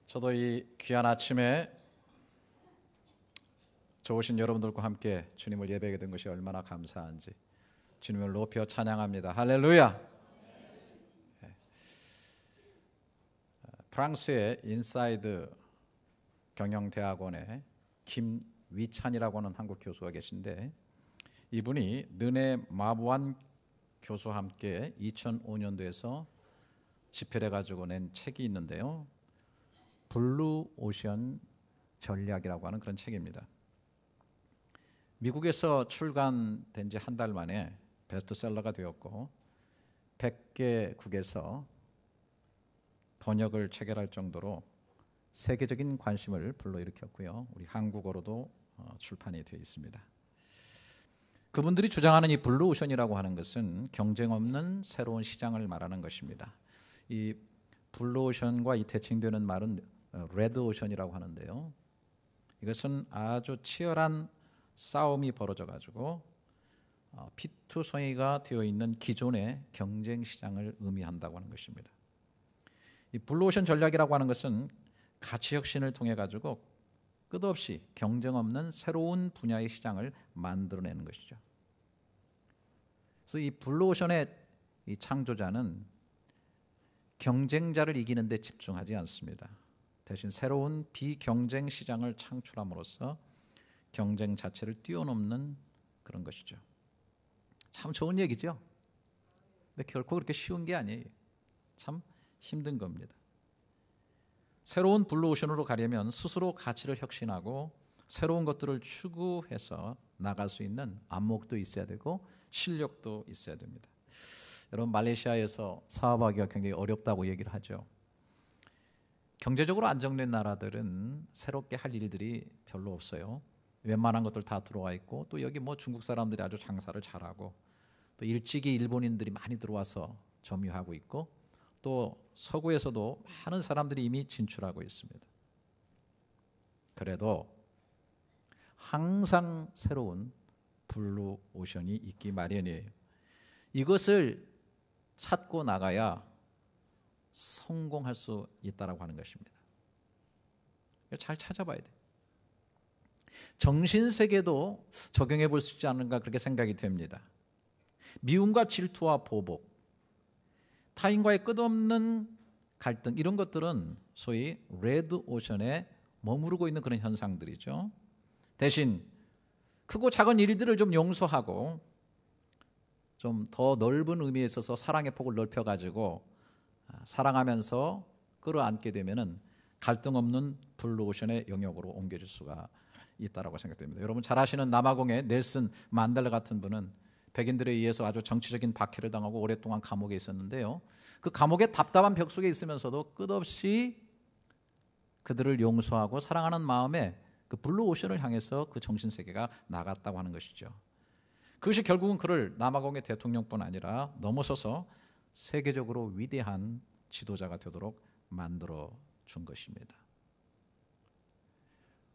저도 이 귀한 아침에 좋으신 여러분들과 함께 주님을 예배하게 된 것이 얼마나 감사한지 주님을 높여 찬양합니다. 할렐루야. 프랑스의 인사이드 경영대학원에 김위찬이라고 하는 한국 교수가 계신데, 이분이 느네 마부안 교수와 함께 2005년도에서 집필해 가지고 낸 책이 있는데요, 블루 오션 전략이라고 하는 그런 책입니다. 미국에서 출간된 지 한 달 만에 베스트셀러가 되었고 100개국에서 번역을 체결할 정도로 세계적인 관심을 불러일으켰고요, 우리 한국어로도 출판이 되어 있습니다. 그분들이 주장하는 이 블루오션이라고 하는 것은 경쟁 없는 새로운 시장을 말하는 것입니다. 이 블루오션과 이 대칭되는 말은 레드오션이라고 하는데요, 이것은 아주 치열한 싸움이 벌어져 가지고 피투성이가 되어 있는 기존의 경쟁 시장을 의미한다고 하는 것입니다. 이 블루오션 전략이라고 하는 것은 가치 혁신을 통해 가지고 끝없이 경쟁 없는 새로운 분야의 시장을 만들어내는 것이죠. 그래서 이 블루오션의 이 창조자는 경쟁자를 이기는 데 집중하지 않습니다. 대신 새로운 비경쟁 시장을 창출함으로써 경쟁 자체를 뛰어넘는 그런 것이죠. 참 좋은 얘기죠. 근데 결코 그렇게 쉬운 게 아니에요. 참 힘든 겁니다. 새로운 블루오션으로 가려면 스스로 가치를 혁신하고 새로운 것들을 추구해서 나갈 수 있는 안목도 있어야 되고 실력도 있어야 됩니다. 여러분, 말레이시아에서 사업하기가 굉장히 어렵다고 얘기를 하죠. 경제적으로 안정된 나라들은 새롭게 할 일들이 별로 없어요. 웬만한 것들 다 들어와 있고, 또 여기 뭐 중국 사람들이 아주 장사를 잘하고, 또 일찍이 일본인들이 많이 들어와서 점유하고 있고, 또 서구에서도 많은 사람들이 이미 진출하고 있습니다. 그래도 항상 새로운 블루 오션이 있기 마련이에요. 이것을 찾고 나가야 성공할 수 있다라고 하는 것입니다. 잘 찾아봐야 돼요. 정신세계도 적용해 볼 수 있지 않은가 그렇게 생각이 됩니다. 미움과 질투와 보복, 타인과의 끝없는 갈등, 이런 것들은 소위 레드 오션에 머무르고 있는 그런 현상들이죠. 대신 크고 작은 일들을 좀 용서하고 좀 더 넓은 의미에 있어서 사랑의 폭을 넓혀가지고 사랑하면서 끌어안게 되면은 갈등 없는 블루 오션의 영역으로 옮겨질 수가 있다라고 생각됩니다. 여러분 잘 아시는 남아공의 넬슨 만델라 같은 분은 백인들에 의해서 아주 정치적인 박해를 당하고 오랫동안 감옥에 있었는데요, 그 감옥의 답답한 벽 속에 있으면서도 끝없이 그들을 용서하고 사랑하는 마음에 그 블루 오션을 향해서 그 정신세계가 나갔다고 하는 것이죠. 그것이 결국은 그를 남아공의 대통령뿐 아니라 넘어서서 세계적으로 위대한 지도자가 되도록 만들어 준 것입니다.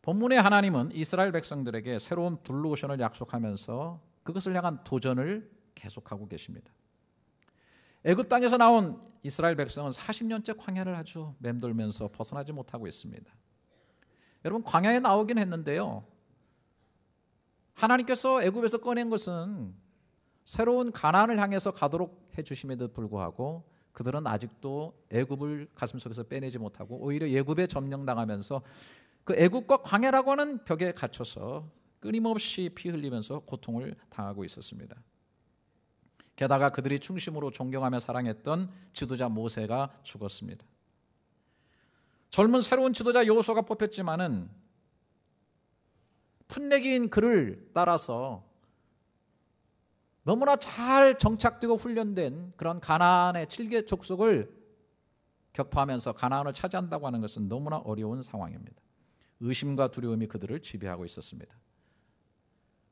본문의 하나님은 이스라엘 백성들에게 새로운 블루오션을 약속하면서 그것을 향한 도전을 계속하고 계십니다. 애굽 땅에서 나온 이스라엘 백성은 40년째 광야를 아주 맴돌면서 벗어나지 못하고 있습니다. 여러분, 광야에 나오긴 했는데요, 하나님께서 애굽에서 꺼낸 것은 새로운 가나안을 향해서 가도록 해주심에도 불구하고 그들은 아직도 애굽을 가슴속에서 빼내지 못하고 오히려 애굽에 점령당하면서 그 애굽과 광야라고 하는 벽에 갇혀서 끊임없이 피 흘리면서 고통을 당하고 있었습니다. 게다가 그들이 중심으로 존경하며 사랑했던 지도자 모세가 죽었습니다. 젊은 새로운 지도자 여호수아가 뽑혔지만은 풋내기인 그를 따라서 너무나 잘 정착되고 훈련된 그런 가나안의 7개 족속을 격파하면서 가나안을 차지한다고 하는 것은 너무나 어려운 상황입니다. 의심과 두려움이 그들을 지배하고 있었습니다.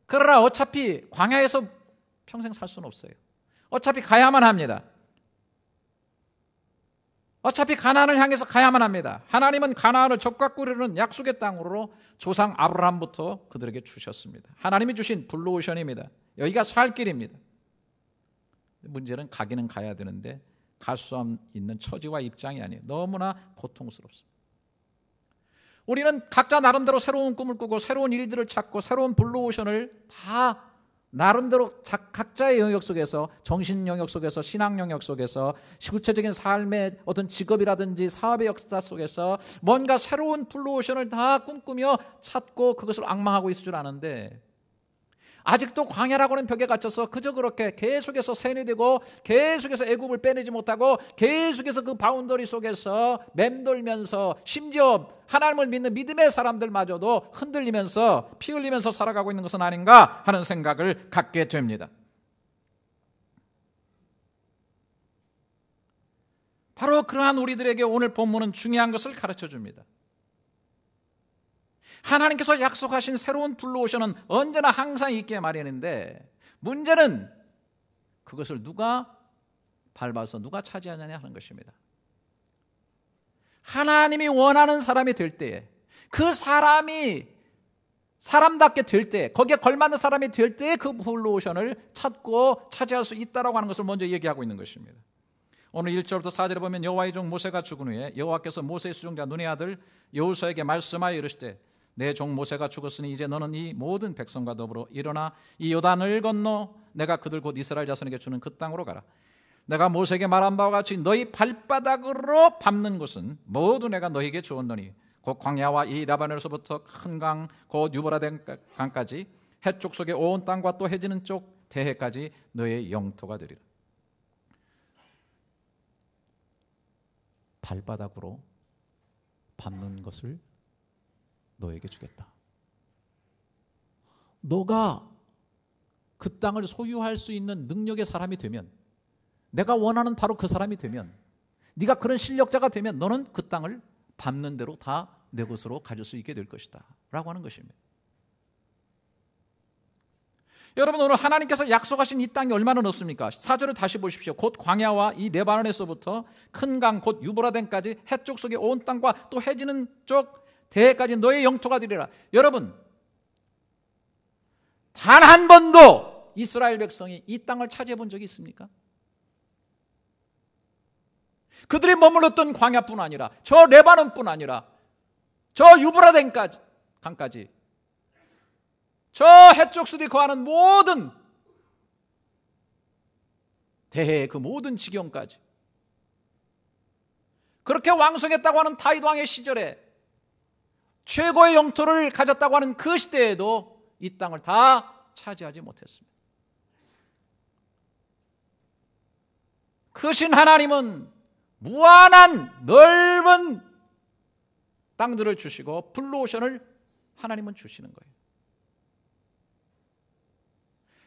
그러나 어차피 광야에서 평생 살 수는 없어요. 어차피 가야만 합니다. 어차피 가나안을 향해서 가야만 합니다. 하나님은 가나안을 적과 꿀이는 약속의 땅으로 조상 아브라함부터 그들에게 주셨습니다. 하나님이 주신 블루오션입니다. 여기가 살 길입니다. 문제는 가기는 가야 되는데 갈 수 있는 처지와 입장이 아니에요. 너무나 고통스럽습니다. 우리는 각자 나름대로 새로운 꿈을 꾸고 새로운 일들을 찾고 새로운 블루오션을 다 나름대로 각자의 영역 속에서, 정신 영역 속에서, 신앙 영역 속에서, 구체적인 삶의 어떤 직업이라든지 사업의 역사 속에서 뭔가 새로운 블루오션을 다 꿈꾸며 찾고 그것을 앙망하고 있을 줄 아는데, 아직도 광야라고 하는 벽에 갇혀서 그저 그렇게 계속해서 세뇌되고 계속해서 애굽을 빼내지 못하고 계속해서 그 바운더리 속에서 맴돌면서, 심지어 하나님을 믿는 믿음의 사람들마저도 흔들리면서 피 흘리면서 살아가고 있는 것은 아닌가 하는 생각을 갖게 됩니다. 바로 그러한 우리들에게 오늘 본문은 중요한 것을 가르쳐 줍니다. 하나님께서 약속하신 새로운 블루오션은 언제나 항상 있기에 마련인데, 문제는 그것을 누가 밟아서 누가 차지하느냐 하는 것입니다. 하나님이 원하는 사람이 될 때에, 그 사람이 사람답게 될 때, 거기에 걸맞는 사람이 될 때에 그 블루오션을 찾고 차지할 수 있다고 하는 것을 먼저 얘기하고 있는 것입니다. 오늘 1절부터 4절에 보면 여호와의 종 모세가 죽은 후에 여호와께서 모세의 수종자 눈의 아들 여호수아에게 말씀하여 이르시되, 내 종 모세가 죽었으니 이제 너는 이 모든 백성과 더불어 일어나 이 요단을 건너 내가 그들 곧 이스라엘 자손에게 주는 그 땅으로 가라. 내가 모세에게 말한 바와 같이 너희 발바닥으로 밟는 곳은 모두 내가 너희에게 주었노니 곧 광야와 이 라바논에서부터 큰 강 곧 유브라데 강까지 해쪽 속의 온 땅과 또 해지는 쪽 대해까지 너의 영토가 되리라. 발바닥으로 밟는 것을 너에게 주겠다. 너가 그 땅을 소유할 수 있는 능력의 사람이 되면, 내가 원하는 바로 그 사람이 되면, 네가 그런 실력자가 되면 너는 그 땅을 밟는 대로 다 내 것으로 가질 수 있게 될 것이다 라고 하는 것입니다. 여러분, 오늘 하나님께서 약속하신 이 땅이 얼마나 넓습니까? 4절을 다시 보십시오. 곧 광야와 이 레바논에서부터 큰 강 곧 유브라덴까지 해쪽 속의 온 땅과 또 해지는 쪽 대해까지 너의 영토가 되리라. 여러분, 단 한 번도 이스라엘 백성이 이 땅을 차지해 본 적이 있습니까? 그들이 머물렀던 광야뿐 아니라, 저 레바논뿐 아니라, 저 유브라데 강까지, 저 해쪽 수에 거하는 모든 대해의 그 모든 지경까지, 그렇게 왕성했다고 하는 다윗 왕의 시절에 최고의 영토를 가졌다고 하는 그 시대에도 이 땅을 다 차지하지 못했습니다. 크신 하나님은 무한한 넓은 땅들을 주시고 블루오션을 하나님은 주시는 거예요.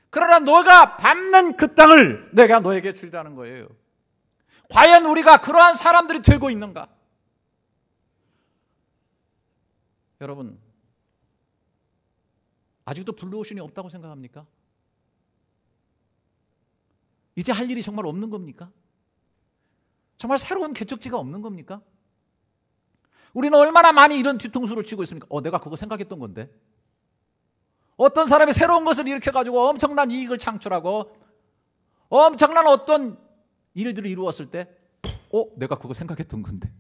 그러나 너가 밟는 그 땅을 내가 너에게 주리라는 거예요. 과연 우리가 그러한 사람들이 되고 있는가? 여러분, 아직도 블루오션이 없다고 생각합니까? 이제 할 일이 정말 없는 겁니까? 정말 새로운 개척지가 없는 겁니까? 우리는 얼마나 많이 이런 뒤통수를 치고 있습니까? 내가 그거 생각했던 건데. 어떤 사람이 새로운 것을 일으켜가지고 엄청난 이익을 창출하고 엄청난 어떤 일들을 이루었을 때, 내가 그거 생각했던 건데.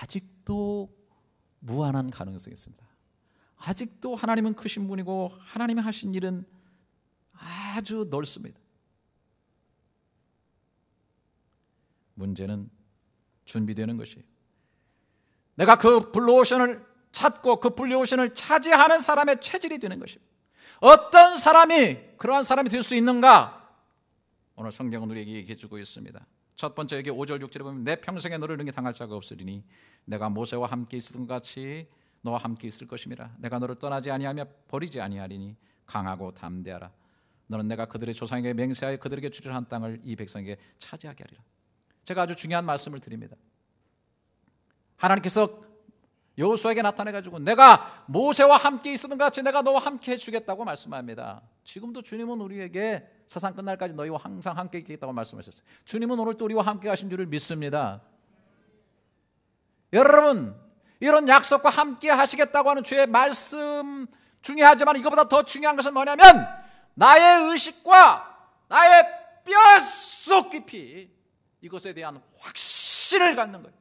아직도 무한한 가능성이 있습니다. 아직도 하나님은 크신 분이고 하나님이 하신 일은 아주 넓습니다. 문제는 준비되는 것이에요. 내가 그 블루오션을 찾고 그 블루오션을 차지하는 사람의 체질이 되는 것입니다. 어떤 사람이 그러한 사람이 될 수 있는가? 오늘 성경은 우리에게 얘기해 주고 있습니다. 첫 번째, 여기 5절 6절에 보면 내 평생에 너를 능히 당할 자가 없으리니 내가 모세와 함께 있었던 것 같이 너와 함께 있을 것임이라. 내가 너를 떠나지 아니하며 버리지 아니하리니 강하고 담대하라. 너는 내가 그들의 조상에게 맹세하여 그들에게 주리라 한 땅을 이 백성에게 차지하게 하리라. 제가 아주 중요한 말씀을 드립니다. 하나님께서 여호수아에게 나타내가지고 내가 모세와 함께 있었던 것 같이 내가 너와 함께 해주겠다고 말씀합니다. 지금도 주님은 우리에게 세상 끝날까지 너희와 항상 함께 있겠다고 말씀하셨어요. 주님은 오늘 또 우리와 함께 가신 줄을 믿습니다. 여러분, 이런 약속과 함께 하시겠다고 하는 주의 말씀 중요하지만 이것보다 더 중요한 것은 뭐냐면 나의 의식과 나의 뼛속 깊이 이것에 대한 확신, 확신을 갖는 거예요.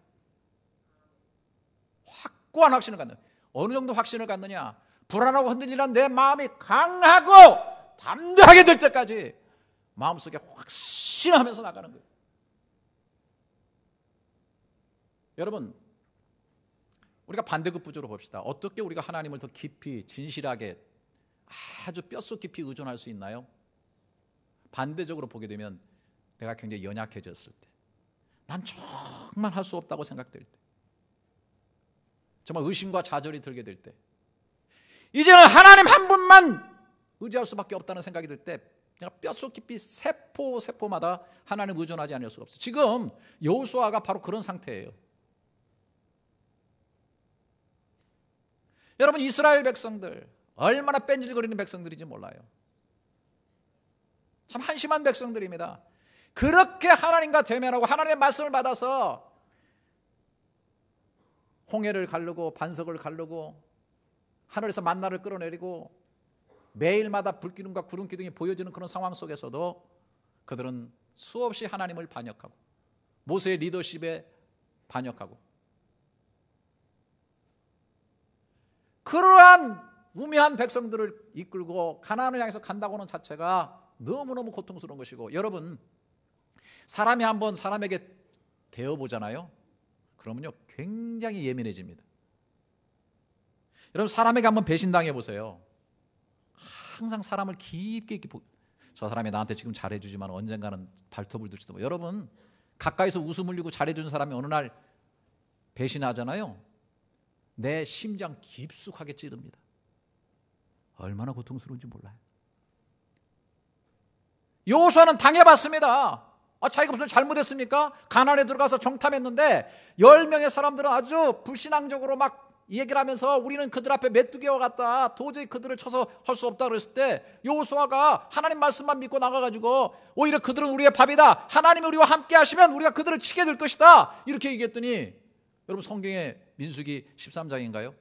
확고한 확신을 갖는 거예요. 어느 정도 확신을 갖느냐? 불안하고 흔들리는 내 마음이 강하고 담대하게 될 때까지 마음속에 확신하면서 나가는 거예요. 여러분, 우리가 반대급부적으로 봅시다. 어떻게 우리가 하나님을 더 깊이 진실하게 아주 뼛속 깊이 의존할 수 있나요? 반대적으로 보게 되면 내가 굉장히 연약해졌을 때, 난 정말 할 수 없다고 생각될 때, 정말 의심과 좌절이 들게 될 때, 이제는 하나님 한 분만 의지할 수밖에 없다는 생각이 들 때 내가 뼛속 깊이 세포마다 하나님 의존하지 않을 수가 없어요. 지금 여호수아가 바로 그런 상태예요. 여러분, 이스라엘 백성들 얼마나 뺀질거리는 백성들인지 몰라요. 참 한심한 백성들입니다. 그렇게 하나님과 대면하고 하나님의 말씀을 받아서 홍해를 가르고 반석을 가르고 하늘에서 만나를 끌어내리고 매일마다 불기둥과 구름기둥이 보여지는 그런 상황 속에서도 그들은 수없이 하나님을 반역하고 모세의 리더십에 반역하고 그러한 우매한 백성들을 이끌고 가나안을 향해서 간다고 하는 자체가 너무너무 고통스러운 것이고, 여러분, 사람이 한번 사람에게 대어보잖아요. 그러면요 굉장히 예민해집니다. 여러분, 사람에게 한번 배신당해 보세요. 항상 사람을 깊게 저 사람이 나한테 지금 잘해주지만 언젠가는 발톱을 들지도 뭐. 여러분, 가까이서 웃음 흘리고 잘해주는 사람이 어느 날 배신하잖아요. 내 심장 깊숙하게 찌릅니다. 얼마나 고통스러운지 몰라요. 여호수아는 당해봤습니다. 자기가 무슨 잘못했습니까? 가나안에 들어가서 정탐했는데 10명의 사람들은 아주 불신앙적으로 막 얘기를 하면서 우리는 그들 앞에 메뚜기와 같다, 도저히 그들을 쳐서 할 수 없다 그랬을 때 여호수아가 하나님 말씀만 믿고 나가가지고 오히려 그들은 우리의 밥이다, 하나님이 우리와 함께 하시면 우리가 그들을 치게 될 것이다, 이렇게 얘기했더니, 여러분, 성경의 민수기 13장인가요?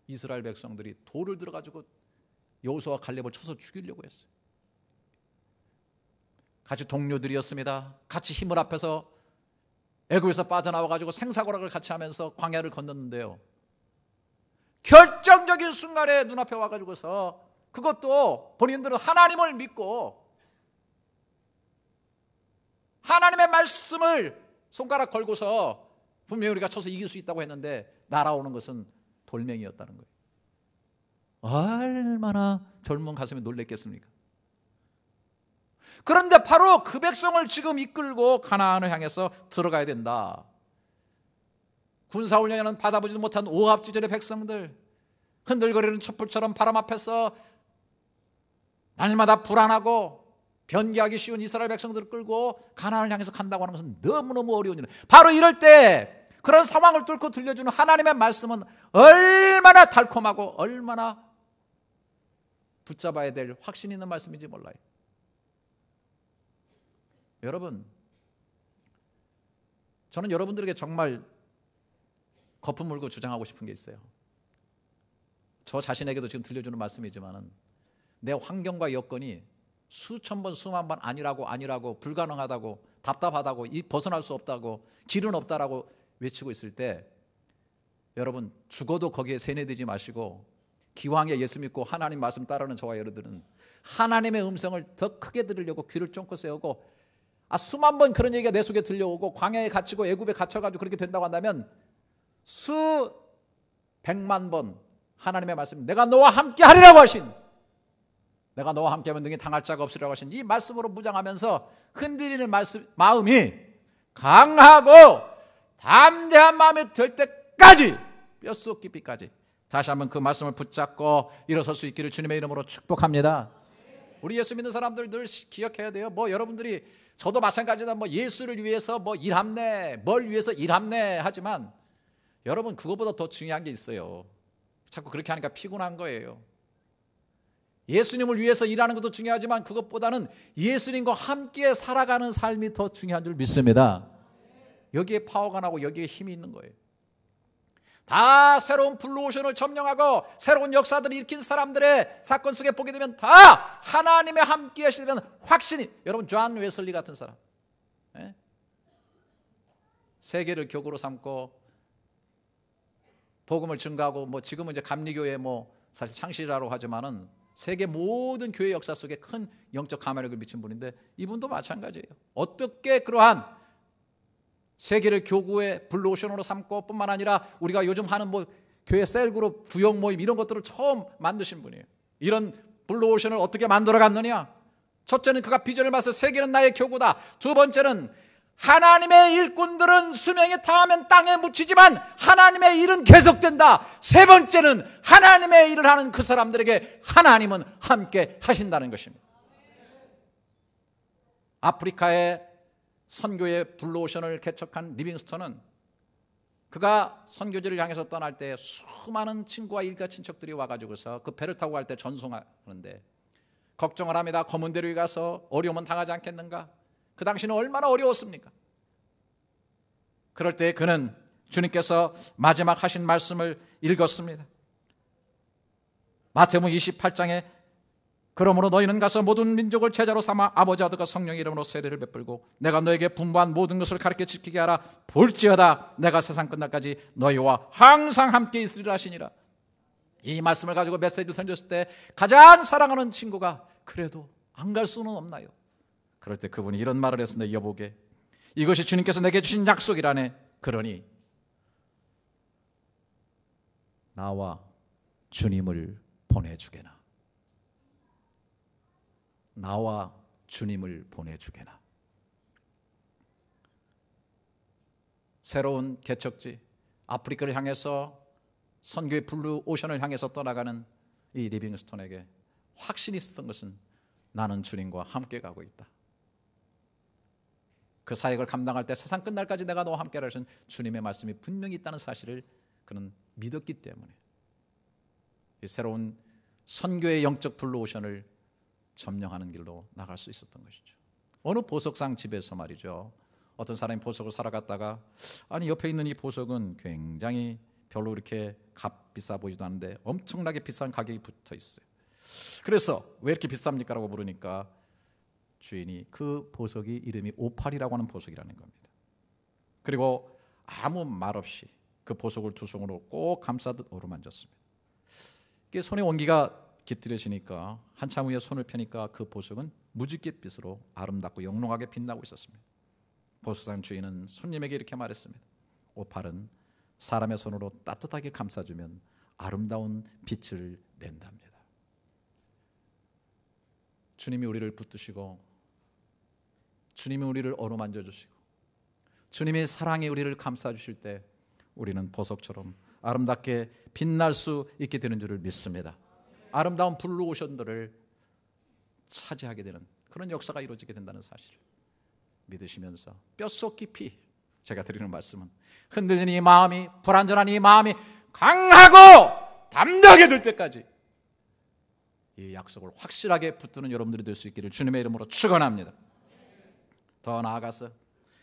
이스라엘 백성들이 돌을 들어가지고 여호수아와 갈렙을 쳐서 죽이려고 했어요. 같이 동료들이었습니다. 같이 힘을 합해서 애굽에서 빠져나와가지고 생사고락을 같이 하면서 광야를 건넜는데요, 결정적인 순간에 눈앞에 와가지고서 그것도 본인들은 하나님을 믿고 하나님의 말씀을 손가락 걸고서 분명히 우리가 쳐서 이길 수 있다고 했는데 날아오는 것은 돌멩이였다는 거예요. 얼마나 젊은 가슴이 놀랬겠습니까? 그런데 바로 그 백성을 지금 이끌고 가나안을 향해서 들어가야 된다. 군사훈련은 받아보지도 못한 오합지졸의 백성들, 흔들거리는 촛불처럼 바람 앞에서 날마다 불안하고 변개하기 쉬운 이스라엘 백성들을 끌고 가나안을 향해서 간다고 하는 것은 너무너무 어려운 일이에요. 바로 이럴 때 그런 상황을 뚫고 들려주는 하나님의 말씀은 얼마나 달콤하고 얼마나 붙잡아야 될 확신 있는 말씀인지 몰라요. 여러분, 저는 여러분들에게 정말 거품 물고 주장하고 싶은 게 있어요. 저 자신에게도 지금 들려주는 말씀이지만은 내 환경과 여건이 수천 번 수만 번 아니라고 불가능하다고 답답하다고 벗어날 수 없다고 길은 없다라고 외치고 있을 때, 여러분, 죽어도 거기에 세뇌되지 마시고 기왕에 예수 믿고 하나님 말씀 따르는 저와 여러분들은 하나님의 음성을 더 크게 들으려고 귀를 쫑긋 세우고, 수만 번 그런 얘기가 내 속에 들려오고 광야에 갇히고 애굽에 갇혀가지고 그렇게 된다고 한다면 수백만 번 하나님의 말씀, 내가 너와 함께 하리라고 하신, 내가 너와 함께 하면 능히 당할 자가 없으리라고 하신 이 말씀으로 무장하면서 흔들리는 마음이 강하고 담대한 마음이 될 때까지, 뼛속 깊이까지 다시 한번 그 말씀을 붙잡고 일어설 수 있기를 주님의 이름으로 축복합니다. 우리 예수 믿는 사람들 늘 기억해야 돼요. 여러분들이, 저도 마찬가지다, 예수를 위해서 일합네, 뭘 위해서 일합네 하지만 여러분, 그거보다 더 중요한 게 있어요. 자꾸 그렇게 하니까 피곤한 거예요. 예수님을 위해서 일하는 것도 중요하지만 그것보다는 예수님과 함께 살아가는 삶이 더 중요한 줄 믿습니다. 여기에 파워가 나고 여기에 힘이 있는 거예요. 다 새로운 블루오션을 점령하고 새로운 역사들을 일으킨 사람들의 사건 속에 보게 되면 다 하나님의 함께 하시면 확신이, 여러분, 존 웨슬리 같은 사람, 세계를 교구로 삼고 복음을 증가하고 지금은 이제 감리교회 사실 창시자라고 하지만은 세계 모든 교회 역사 속에 큰 영적 가면을 미친 분인데 이분도 마찬가지예요. 어떻게 그러한 세계를 교구의 블루오션으로 삼고 뿐만 아니라 우리가 요즘 하는 교회 셀그룹, 구역 모임 이런 것들을 처음 만드신 분이에요. 이런 블루오션을 어떻게 만들어 갔느냐? 첫째는 그가 비전을 봐서 세계는 나의 교구다. 두 번째는 하나님의 일꾼들은 수명이 다하면 땅에 묻히지만 하나님의 일은 계속된다. 세 번째는 하나님의 일을 하는 그 사람들에게 하나님은 함께 하신다는 것입니다. 아프리카의 선교의 블루오션을 개척한 리빙스턴은 그가 선교지를 향해서 떠날 때 수많은 친구와 일가 친척들이 와가지고서 그 배를 타고 갈 때 전송하는데 걱정을 합니다. 검은 대로 가서 어려움은 당하지 않겠는가? 그 당시는 얼마나 어려웠습니까? 그럴 때 그는 주님께서 마지막 하신 말씀을 읽었습니다. 마태복음 28장에 그러므로 너희는 가서 모든 민족을 제자로 삼아 아버지와 아들과 성령의 이름으로 세례를 베풀고 내가 너에게 분부한 모든 것을 가르쳐 지키게 하라. 볼지어다 내가 세상 끝날까지 너희와 항상 함께 있으리라 하시니라. 이 말씀을 가지고 메시지를 던졌을 때 가장 사랑하는 친구가 그래도 안 갈 수는 없나요? 그럴 때 그분이 이런 말을 했습니다. 여보게 이것이 주님께서 내게 주신 약속이라네. 그러니 나와 주님을 보내주게나. 나와 주님을 보내주게나. 새로운 개척지 아프리카를 향해서 선교의 블루 오션을 향해서 떠나가는 이 리빙스턴에게 확신이 있었던 것은 나는 주님과 함께 가고 있다. 그 사역을 감당할 때 세상 끝날까지 내가 너와 함께 하신 주님의 말씀이 분명히 있다는 사실을 그는 믿었기 때문에 이 새로운 선교의 영적 블루오션을 점령하는 길로 나갈 수 있었던 것이죠. 어느 보석상 집에서 말이죠. 어떤 사람이 보석을 사러 갔다가 아니 옆에 있는 이 보석은 굉장히 별로 이렇게 값비싸 보이지도 않는데 엄청나게 비싼 가격이 붙어 있어요. 그래서 왜 이렇게 비쌉니까? 라고 물으니까 주인이 그 보석이 이름이 오팔이라고 하는 보석이라는 겁니다. 그리고 아무 말 없이 그 보석을 두 손으로 꼭 감싸듯 어루만졌습니다. 이게 손에 온기가 깃들여지니까 한참 후에 손을 펴니까 그 보석은 무지갯빛으로 아름답고 영롱하게 빛나고 있었습니다. 보석상 주인은 손님에게 이렇게 말했습니다. 오팔은 사람의 손으로 따뜻하게 감싸주면 아름다운 빛을 낸답니다. 주님이 우리를 붙드시고 주님이 우리를 어루만져 주시고 주님의 사랑이 우리를 감싸주실 때 우리는 보석처럼 아름답게 빛날 수 있게 되는 줄을 믿습니다. 아름다운 블루오션들을 차지하게 되는 그런 역사가 이루어지게 된다는 사실을 믿으시면서 뼛속 깊이 제가 드리는 말씀은 흔들리는 이 마음이 불안전한 이 마음이 강하고 담대하게 될 때까지 이 약속을 확실하게 붙드는 여러분들이 될 수 있기를 주님의 이름으로 축원합니다. 더 나아가서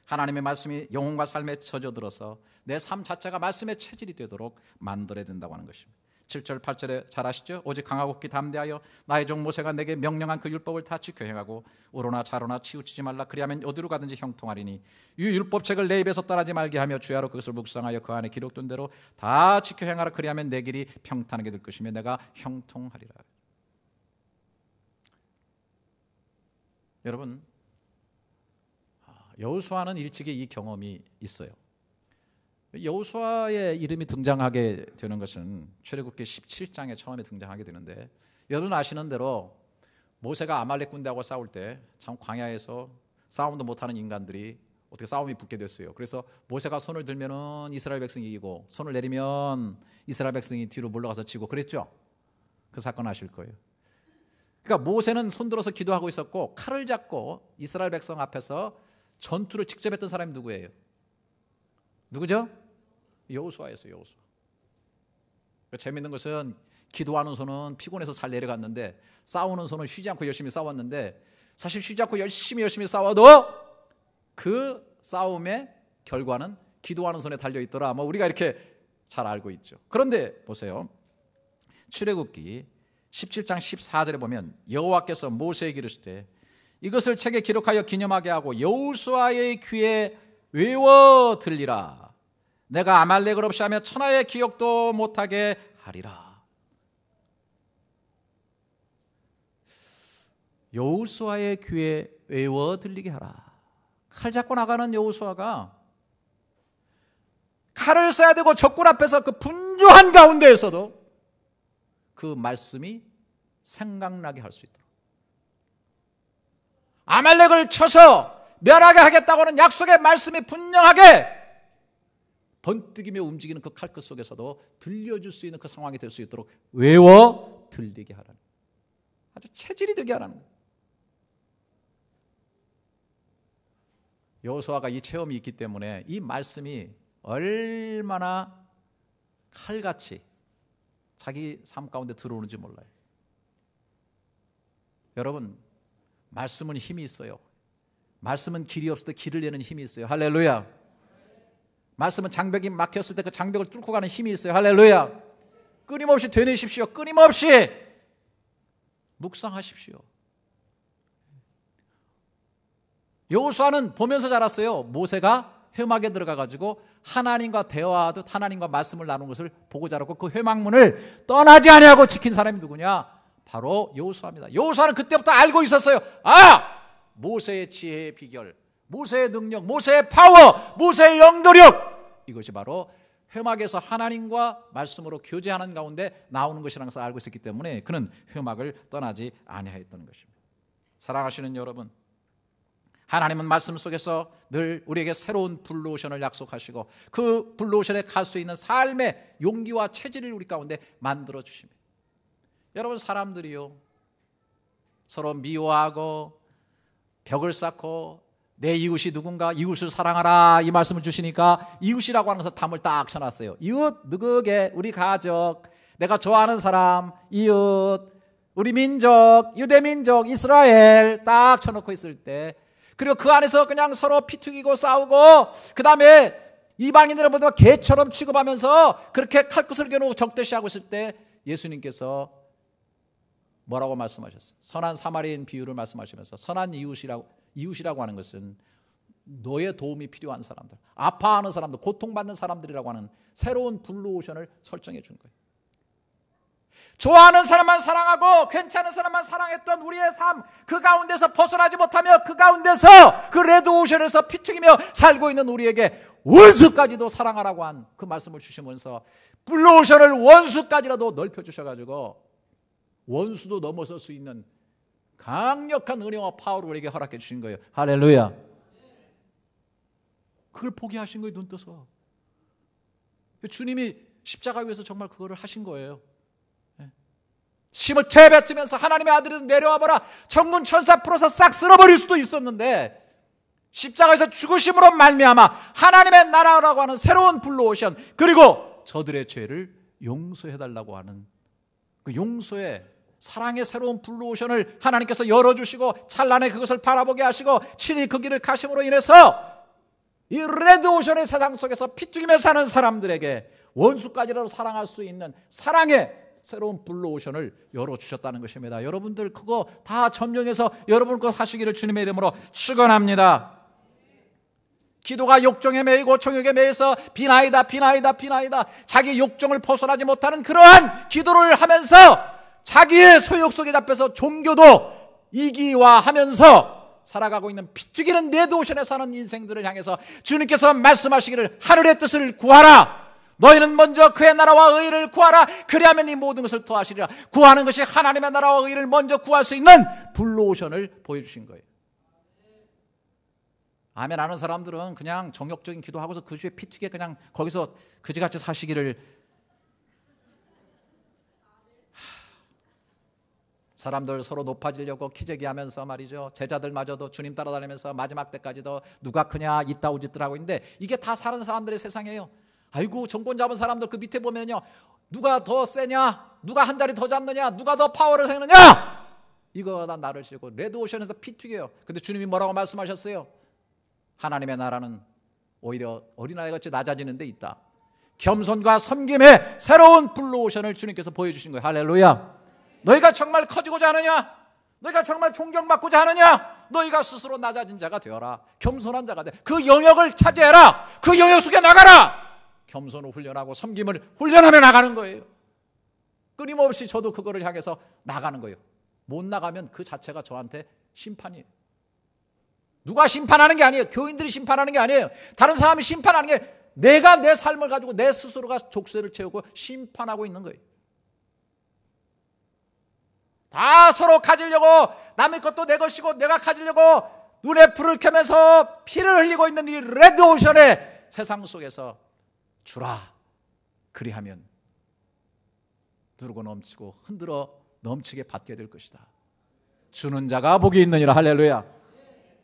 하나님의 말씀이 영혼과 삶에 젖어들어서 내 삶 자체가 말씀의 체질이 되도록 만들어야 된다고 하는 것입니다. 7절 8절에 잘 아시죠? 오직 강하고 깊이 담대하여 나의 종 모세가 내게 명령한 그 율법을 다 지켜 행하고 우로나 좌로나 치우치지 말라. 그리하면 어디로 가든지 형통하리니 이 율법책을 내 입에서 떠나지 말게 하며 주야로 그것을 묵상하여 그 안에 기록된 대로 다 지켜 행하라. 그리하면 내 길이 평탄하게 될 것이며 내가 형통하리라. 여러분, 여호수아는 일찍이 이 경험이 있어요. 여호수아의 이름이 등장하게 되는 것은 출애굽기 17장에 처음에 등장하게 되는데 여러분 아시는 대로 모세가 아말렉 군대하고 싸울 때 참 광야에서 싸움도 못하는 인간들이 어떻게 싸움이 붙게 됐어요. 그래서 모세가 손을 들면은 이스라엘 백성이 이기고 손을 내리면 이스라엘 백성이 뒤로 물러가서 지고 그랬죠. 그 사건 아실 거예요. 그러니까 모세는 손들어서 기도하고 있었고 칼을 잡고 이스라엘 백성 앞에서 전투를 직접 했던 사람이 누구예요? 누구죠? 여호수아였어요. 여호수아. 재밌는 것은 기도하는 손은 피곤해서 잘 내려갔는데 싸우는 손은 쉬지 않고 열심히 싸웠는데 사실 쉬지 않고 열심히 싸워도 그 싸움의 결과는 기도하는 손에 달려있더라. 우리가 이렇게 잘 알고 있죠. 그런데 보세요. 출애굽기 17장 14절에 보면 여호와께서 모세에게 이르시되 이것을 책에 기록하여 기념하게 하고 여호수아의 귀에 외워 들리라. 내가 아말렉을 없이 하며 천하의 기억도 못하게 하리라. 여호수아의 귀에 외워 들리게 하라. 칼 잡고 나가는 여호수아가 칼을 써야 되고 적군 앞에서 그 분주한 가운데에서도 그 말씀이 생각나게 할 수 있도록, 아말렉을 쳐서 멸하게 하겠다고 하는 약속의 말씀이 분명하게 번뜩이며 움직이는 그 칼끝 속에서도 들려줄 수 있는 그 상황이 될 수 있도록 외워 들리게 하라는, 아주 체질이 되게 하라는 거예요. 여호수아가 이 체험이 있기 때문에 이 말씀이 얼마나 칼같이 자기 삶 가운데 들어오는지 몰라요. 여러분, 말씀은 힘이 있어요. 말씀은 길이 없을 때 길을 내는 힘이 있어요. 할렐루야. 말씀은 장벽이 막혔을 때 그 장벽을 뚫고 가는 힘이 있어요. 할렐루야. 끊임없이 되뇌십시오. 끊임없이 묵상하십시오. 여호수아는 보면서 자랐어요. 모세가 회막에 들어가가지고 하나님과 대화하듯 하나님과 말씀을 나눈 것을 보고 자랐고, 그 회막문을 떠나지 아니하고 지킨 사람이 누구냐? 바로 여호수아입니다. 여호수아는 그때부터 알고 있었어요. 모세의 지혜의 비결, 모세의 능력, 모세의 파워, 모세의 영도력, 이것이 바로 회막에서 하나님과 말씀으로 교제하는 가운데 나오는 것이라는 것을 알고 있었기 때문에 그는 회막을 떠나지 아니하였던 것입니다. 사랑하시는 여러분, 하나님은 말씀 속에서 늘 우리에게 새로운 블루오션을 약속하시고 그 블루오션에 갈 수 있는 삶의 용기와 체질을 우리 가운데 만들어 주십니다. 여러분, 사람들이요, 서로 미워하고 벽을 쌓고 내 이웃이 누군가, 이웃을 사랑하라 이 말씀을 주시니까 이웃이라고 하는 것을 담을 딱 쳐놨어요. 이웃 누구게? 우리 가족, 내가 좋아하는 사람, 이웃, 우리 민족, 유대민족, 이스라엘 딱 쳐놓고 있을 때, 그리고 그 안에서 그냥 서로 피투기고 싸우고, 그 다음에 이방인들을 보다 개처럼 취급하면서 그렇게 칼끝을 겨누고 적대시하고 있을 때 예수님께서 뭐라고 말씀하셨어요? 선한 사마리아인 비유를 말씀하시면서, 선한 이웃이라고 하는 것은 너의 도움이 필요한 사람들, 아파하는 사람들, 고통받는 사람들이라고 하는 새로운 블루오션을 설정해 준 거예요. 좋아하는 사람만 사랑하고 괜찮은 사람만 사랑했던 우리의 삶, 그 가운데서 벗어나지 못하며 그 가운데서 그 레드오션에서 피튀기며 살고 있는 우리에게 원수까지도 사랑하라고 한 그 말씀을 주시면서 블루오션을 원수까지라도 넓혀주셔가지고 원수도 넘어설 수 있는 강력한 은혜와 파워를 우리에게 허락해 주신 거예요. 할렐루야. 그걸 포기하신 거예요, 눈 떠서. 주님이 십자가 위에서 정말 그거를 하신 거예요. 힘을 되뱉으면서 하나님의 아들에서 내려와 보라, 천군 천사 풀어서 싹 쓸어버릴 수도 있었는데 십자가에서 죽으심으로 말미암아 하나님의 나라라고 하는 새로운 블루오션, 그리고 저들의 죄를 용서해달라고 하는 그 용서의 사랑의 새로운 블루오션을 하나님께서 열어주시고 찬란히 그것을 바라보게 하시고 친히 그 길을 가심으로 인해서 이 레드오션의 세상 속에서 피튀기며 사는 사람들에게 원수까지라도 사랑할 수 있는 사랑의 새로운 블루오션을 열어주셨다는 것입니다. 여러분들 그거 다 점령해서 여러분 것 하시기를 주님의 이름으로 축원합니다. 기도가 욕정에 매이고 정욕에 매여서 비나이다 자기 욕정을 벗어나지 못하는 그러한 기도를 하면서 자기의 소욕 속에 잡혀서 종교도 이기화하면서 살아가고 있는 피튀기는 레드오션에 사는 인생들을 향해서 주님께서 말씀하시기를 하늘의 뜻을 구하라, 너희는 먼저 그의 나라와 의를 구하라, 그리하면 이 모든 것을 더하시리라. 구하는 것이 하나님의 나라와 의를 먼저 구할 수 있는 블루오션을 보여주신 거예요. 아멘 하는 사람들은 그냥 정욕적인 기도하고서 그 주에 피튀게 그냥 거기서 그지같이 사시기를. 사람들 서로 높아지려고 키재기하면서 말이죠, 제자들마저도 주님 따라다니면서 마지막 때까지도 누가 크냐 이따오 짓들 하고 있는데 이게 다 사는 사람들의 세상이에요. 아이고, 정권 잡은 사람들 그 밑에 보면요, 누가 더 세냐, 누가 한 자리 더 잡느냐, 누가 더 파워를 세느냐, 이거 다 나를 씌고 레드오션에서 피튀겨요. 근데 주님이 뭐라고 말씀하셨어요? 하나님의 나라는 오히려 어린아이같이 낮아지는 데 있다. 겸손과 섬김의 새로운 블루오션을 주님께서 보여주신 거예요. 할렐루야. 너희가 정말 커지고자 하느냐, 너희가 정말 존경받고자 하느냐, 너희가 스스로 낮아진 자가 되어라. 겸손한 자가 돼. 그 영역을 차지해라. 그 영역 속에 나가라. 겸손을 훈련하고 섬김을 훈련하며 나가는 거예요. 끊임없이 저도 그거를 향해서 나가는 거예요. 못 나가면 그 자체가 저한테 심판이에요. 누가 심판하는 게 아니에요. 교인들이 심판하는 게 아니에요. 다른 사람이 심판하는 게 내가 내 삶을 가지고 내 스스로가 족쇄를 채우고 심판하고 있는 거예요. 다 서로 가지려고 남의 것도 내 것이고 내가 가지려고 눈에 불을 켜면서 피를 흘리고 있는 이 레드오션의 세상 속에서 주라. 그리하면 누르고 넘치고 흔들어 넘치게 받게 될 것이다. 주는 자가 복이 있느니라. 할렐루야.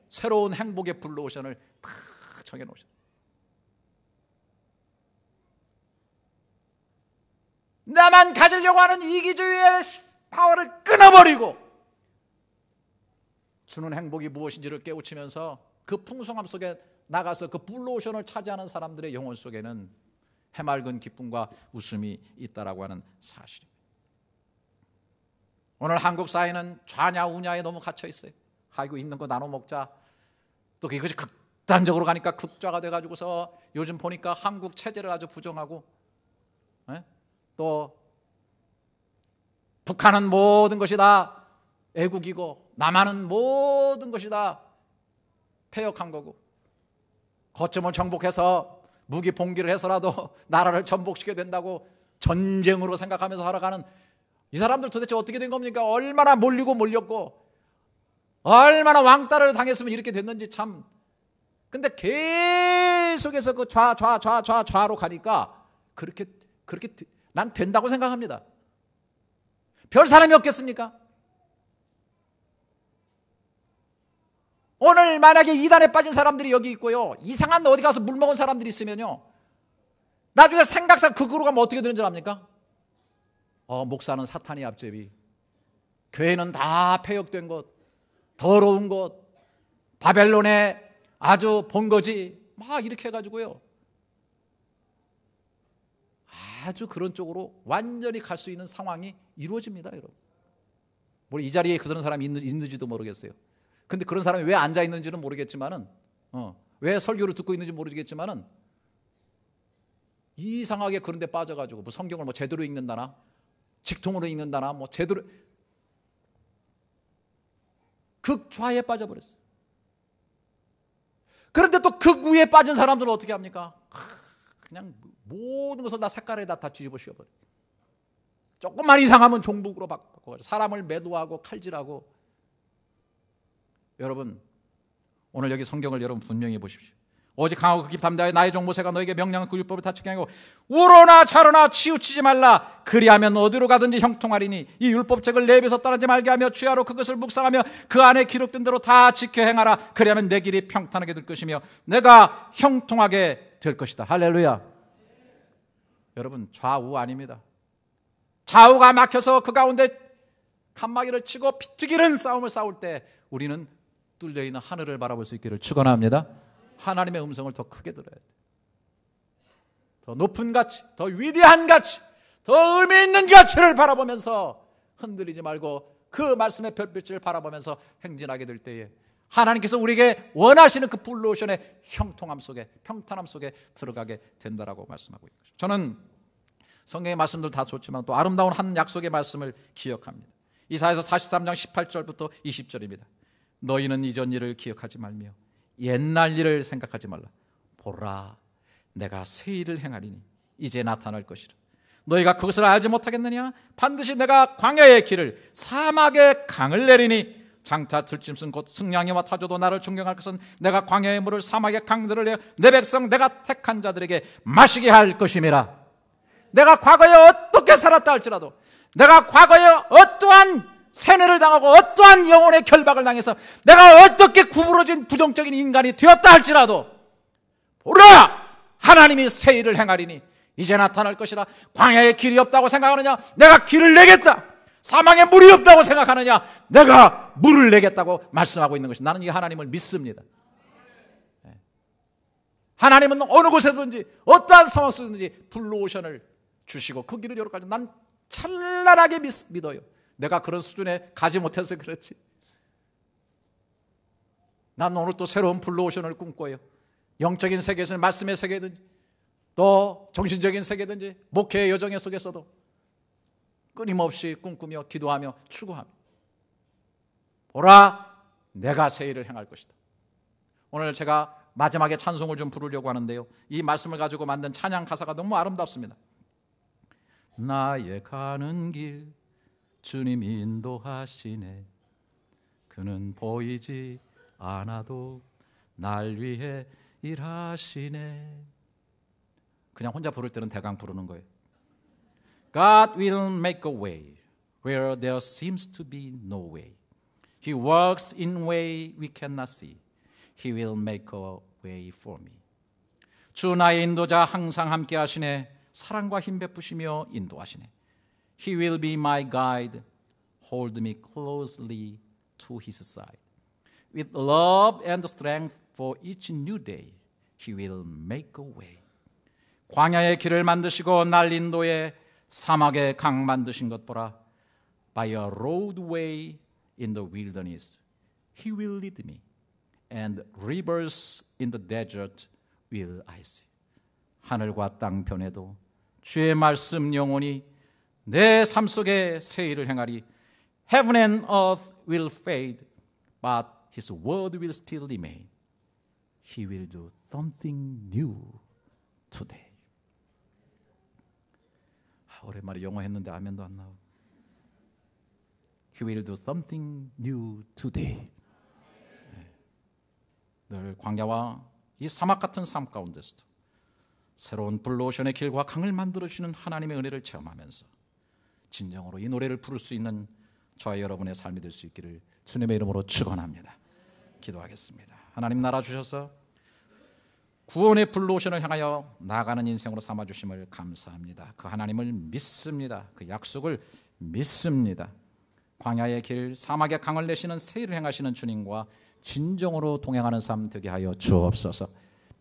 새로운 행복의 블루오션을 다 정해놓으셨다. 나만 가지려고 하는 이기주의의 파워를 끊어버리고 주는 행복이 무엇인지를 깨우치면서 그 풍성함 속에 나가서 그 블루오션을 차지하는 사람들의 영혼 속에는 해맑은 기쁨과 웃음이 있다라고 하는 사실입니다. 오늘 한국 사회는 좌냐 우냐에 너무 갇혀 있어요. 아이고 있는 거 나눠 먹자. 또 그것이 극단적으로 가니까 극좌가 돼가지고서 요즘 보니까 한국 체제를 아주 부정하고, 또 북한은 모든 것이 다 애국이고 남한은 모든 것이 다 패역한 거고, 거점을 정복해서 무기 봉기를 해서라도 나라를 전복시켜야 된다고 전쟁으로 생각하면서 살아가는 이 사람들 도대체 어떻게 된 겁니까? 얼마나 몰리고 몰렸고 얼마나 왕따를 당했으면 이렇게 됐는지 참. 근데 계속해서 그 좌로 가니까 그렇게 난 된다고 생각합니다. 별 사람이 없겠습니까? 오늘 만약에 이단에 빠진 사람들이 여기 있고요, 이상한 어디 가서 물 먹은 사람들이 있으면요, 나중에 생각상 극으로 가면 어떻게 되는 줄 압니까? 목사는 사탄의 앞제비, 교회는 다 폐역된 것, 더러운 것, 바벨론의 아주 본거지, 막 이렇게 해가지고요, 아주 그런 쪽으로 완전히 갈 수 있는 상황이 이루어집니다, 여러분. 뭐 이 자리에 그런 사람이 있는지도 모르겠어요. 근데 그런 사람이 왜 앉아 있는지는 모르겠지만은, 왜 설교를 듣고 있는지 모르겠지만은, 이상하게 그런 데 빠져가지고 뭐 성경을 뭐 제대로 읽는다나 직통으로 읽는다나 뭐 제대로 극좌에 빠져버렸어요. 그런데 또 극우에 빠진 사람들은 어떻게 합니까? 그냥 모든 것을 다 색깔에다 다 뒤집어 씌워버려요. 조금만 이상하면 종북으로 바꿔가지고 사람을 매도하고 칼질하고. 여러분, 오늘 여기 성경을 여러분 분명히 보십시오. 오직 강하고 극히 담대하여 나의 종 모세가 너에게 명령한 그 율법을 다 지키게 하고 우로나 좌로나 치우치지 말라. 그리하면 어디로 가든지 형통하리니 이 율법책을 내 입에서 떠나지 말게 하며 주야로 그것을 묵상하며 그 안에 기록된 대로 다 지켜 행하라. 그리하면 내 길이 평탄하게 될 것이며 내가 형통하게 될 것이다. 할렐루야. 여러분, 좌우 아닙니다. 좌우가 막혀서 그 가운데 칸막이를 치고 피튀기는 싸움을 싸울 때 우리는 뚫려있는 하늘을 바라볼 수 있기를 축원합니다. 하나님의 음성을 더 크게 들어야 돼. 더 높은 가치, 더 위대한 가치, 더 의미 있는 가치를 바라보면서 흔들리지 말고 그 말씀의 별빛을 바라보면서 행진하게 될 때에 하나님께서 우리에게 원하시는 그 블루오션의 형통함 속에, 평탄함 속에 들어가게 된다라고 말씀하고 있는 것입니다. 저는 성경의 말씀들 다 좋지만 또 아름다운 한 약속의 말씀을 기억합니다. 이사야서 43장 18절부터 20절입니다. 너희는 이전 일을 기억하지 말며 옛날 일을 생각하지 말라. 보라, 내가 새 일을 행하리니 이제 나타날 것이라. 너희가 그것을 알지 못하겠느냐? 반드시 내가 광야의 길을 사막의 강을 내리니 장차 들짐승 곧 승냥이와 타조도 나를 존경할 것은 내가 광야의 물을 사막의 강들을 내어 내 백성 내가 택한 자들에게 마시게 할 것임이라. 내가 과거에 어떻게 살았다 할지라도, 내가 과거에 어떠한 세뇌를 당하고 어떠한 영혼의 결박을 당해서 내가 어떻게 구부러진 부정적인 인간이 되었다 할지라도 보라, 하나님이 새 일을 행하리니 이제 나타날 것이라. 광야에 길이 없다고 생각하느냐? 내가 길을 내겠다. 사막에 물이 없다고 생각하느냐? 내가 물을 내겠다고 말씀하고 있는 것이, 나는 이 하나님을 믿습니다. 하나님은 어느 곳에든지 어떠한 상황 속에든지 블루오션을 주시고 그 길을 열어가지고 난 찬란하게 믿어요. 내가 그런 수준에 가지 못해서 그렇지. 난 오늘 또 새로운 블루오션을 꿈꿔요. 영적인 세계에서는 말씀의 세계든지 또 정신적인 세계든지 목회의 여정 속에서도 끊임없이 꿈꾸며 기도하며 추구하며 보라, 내가 새 일을 행할 것이다. 오늘 제가 마지막에 찬송을 좀 부르려고 하는데요, 이 말씀을 가지고 만든 찬양 가사가 너무 아름답습니다. 나의 가는 길 주님 인도하시네. 그는 보이지 않아도 날 위해 일하시네. 그냥 혼자 부를 때는 대강 부르는 거예요. God will make a way where there seems to be no way. He works in way we cannot see. He will make a way for me. 주 나의 인도자 항상 함께 하시네. 사랑과 힘 베푸시며 인도하시네. He will be my guide. Hold me closely to his side. With love and strength for each new day, he will make a way. 광야의 길을 만드시고 날 인도해 사막의 강 만드신 것 보라. By a roadway in the wilderness, he will lead me. And rivers in the desert will I see. 하늘과 땅 변해도 주의 말씀 영원히 내 삶 속에 새 일을 행하리. Heaven and earth will fade, but his word will still remain. He will do something new today. 오랜만에 영어 했는데 아멘도 안 나오고. He will do something new today. 늘 광야와 이 사막 같은 삶 가운데서도 새로운 블루오션의 길과 강을 만들어주시는 하나님의 은혜를 체험하면서 진정으로 이 노래를 부를 수 있는 저와 여러분의 삶이 될 수 있기를 주님의 이름으로 축원합니다. 기도하겠습니다. 하나님 나라 주셔서 구원의 블루오션을 향하여 나아가는 인생으로 삼아주심을 감사합니다. 그 하나님을 믿습니다. 그 약속을 믿습니다. 광야의 길, 사막의 강을 내시는 새 일을 행하시는 주님과 진정으로 동행하는 삶 되게 하여 주옵소서.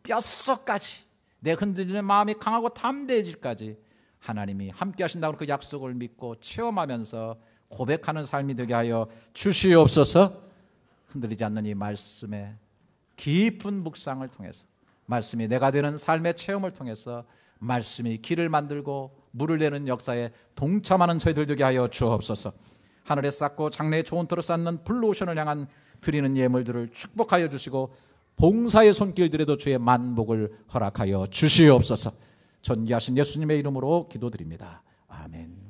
뼛속까지 내 흔들리는 마음이 강하고 담대해질까지 하나님이 함께 하신다고 그 약속을 믿고 체험하면서 고백하는 삶이 되게 하여 주시옵소서. 흔들리지 않는 이 말씀의 깊은 묵상을 통해서, 말씀이 내가 되는 삶의 체험을 통해서 말씀이 길을 만들고 물을 내는 역사에 동참하는 저희들 되게 하여 주옵소서. 하늘에 쌓고 장래에 좋은 터로 쌓는 블루오션을 향한 드리는 예물들을 축복하여 주시고 봉사의 손길들에도 주의 만복을 허락하여 주시옵소서. 존귀하신 예수님의 이름으로 기도드립니다. 아멘.